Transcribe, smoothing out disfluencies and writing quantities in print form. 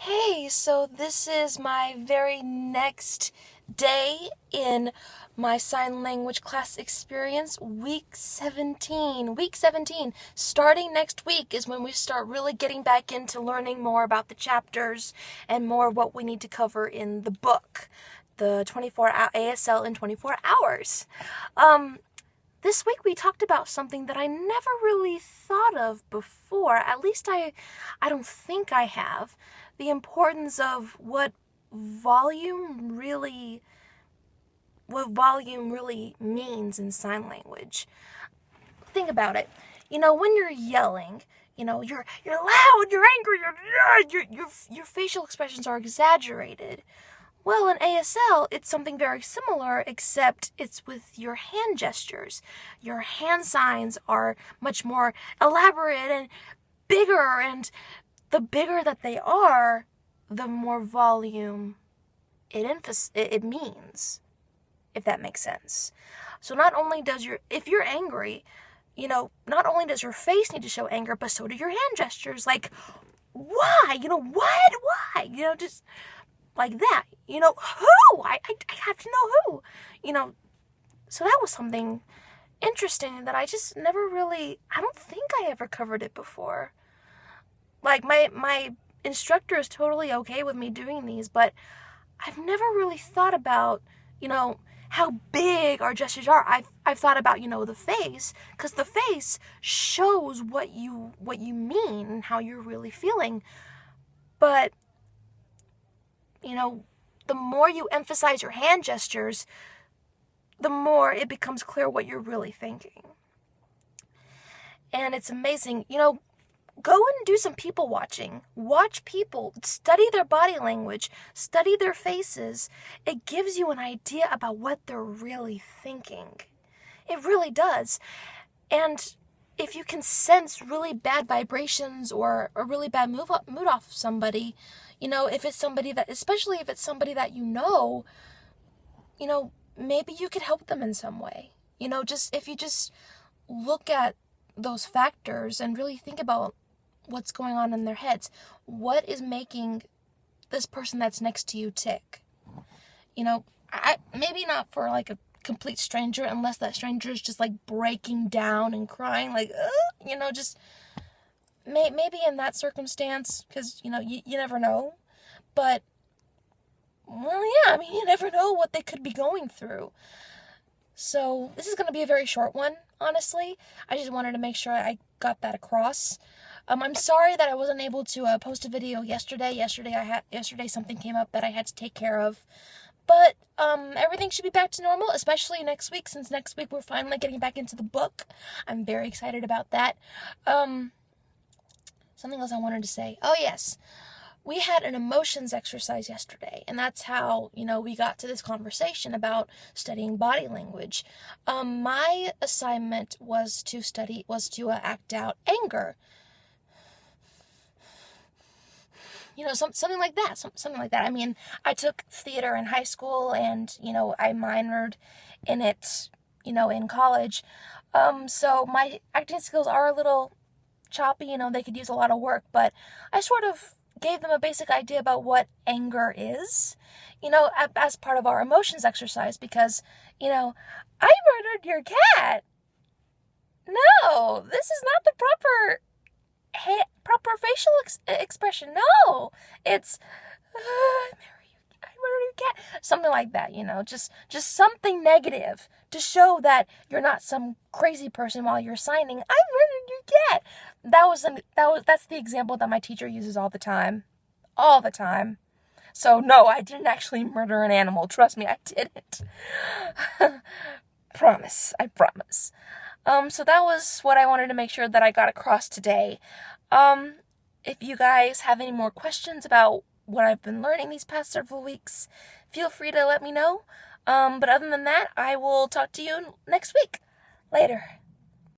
Hey, so this is my very next day in my sign language class experience, week 17. Week 17, starting next week is when we start really getting back into learning more about the chapters and more what we need to cover in the book, the 24 ASL in 24 hours. This week we talked about something that I never really thought of before. At least I don't think I have. The importance of what volume really means in sign language. Think about it. When you're yelling, you're loud, you're angry, your facial expressions are exaggerated. Well, in ASL, it's something very similar, except it's with your hand gestures. Your hand signs are much more elaborate and bigger, and the bigger that they are, the more volume it means, if that makes sense. So not only does if you're angry, not only does your face need to show anger, but so do your hand gestures. Like, why? What? Why? Just like that. Who? I have to know who. So that was something interesting that I just never really, I don't think I ever covered it before. Like, my instructor is totally okay with me doing these, but I've never really thought about, how big our gestures are. I've thought about, the face, because the face shows what you mean and how you're really feeling. But, the more you emphasize your hand gestures, the more it becomes clear what you're really thinking. And it's amazing. Go and do some people watching. Watch people. Study their body language. Study their faces. It gives you an idea about what they're really thinking. It really does. And if you can sense really bad vibrations or a really bad mood off of somebody, if it's somebody that, especially if it's somebody that maybe you could help them in some way. If you just look at those factors and really think about what's going on in their heads. What is making this person that's next to you tick? Maybe not for like a complete stranger, unless that stranger is just like breaking down and crying, like, just maybe in that circumstance, because, you never know. But, well, yeah, you never know what they could be going through. So this is going to be a very short one, honestly. I just wanted to make sure I got that across. I'm sorry that I wasn't able to post a video yesterday. Yesterday something came up that I had to take care of. But everything should be back to normal, especially next week, since next week we're finally getting back into the book. I'm very excited about that. Something else I wanted to say. Oh, yes. We had an emotions exercise yesterday, and that's how, we got to this conversation about studying body language. My assignment was to act out anger. Something like that. Something like that. I took theater in high school, and, I minored in it, in college. So my acting skills are a little choppy, they could use a lot of work, but I sort of gave them a basic idea about what anger is, as part of our emotions exercise, because, I murdered your cat. No, this is not the proper facial expression. No, it's I murdered your cat. Something like that, just something negative to show that you're not some crazy person while you're signing. I murdered your cat. That's the example that my teacher uses all the time. All the time. So no, I didn't actually murder an animal. Trust me, I didn't. Promise. I promise. So that was what I wanted to make sure that I got across today. If you guys have any more questions about what I've been learning these past several weeks, feel free to let me know. But other than that, I will talk to you next week. Later.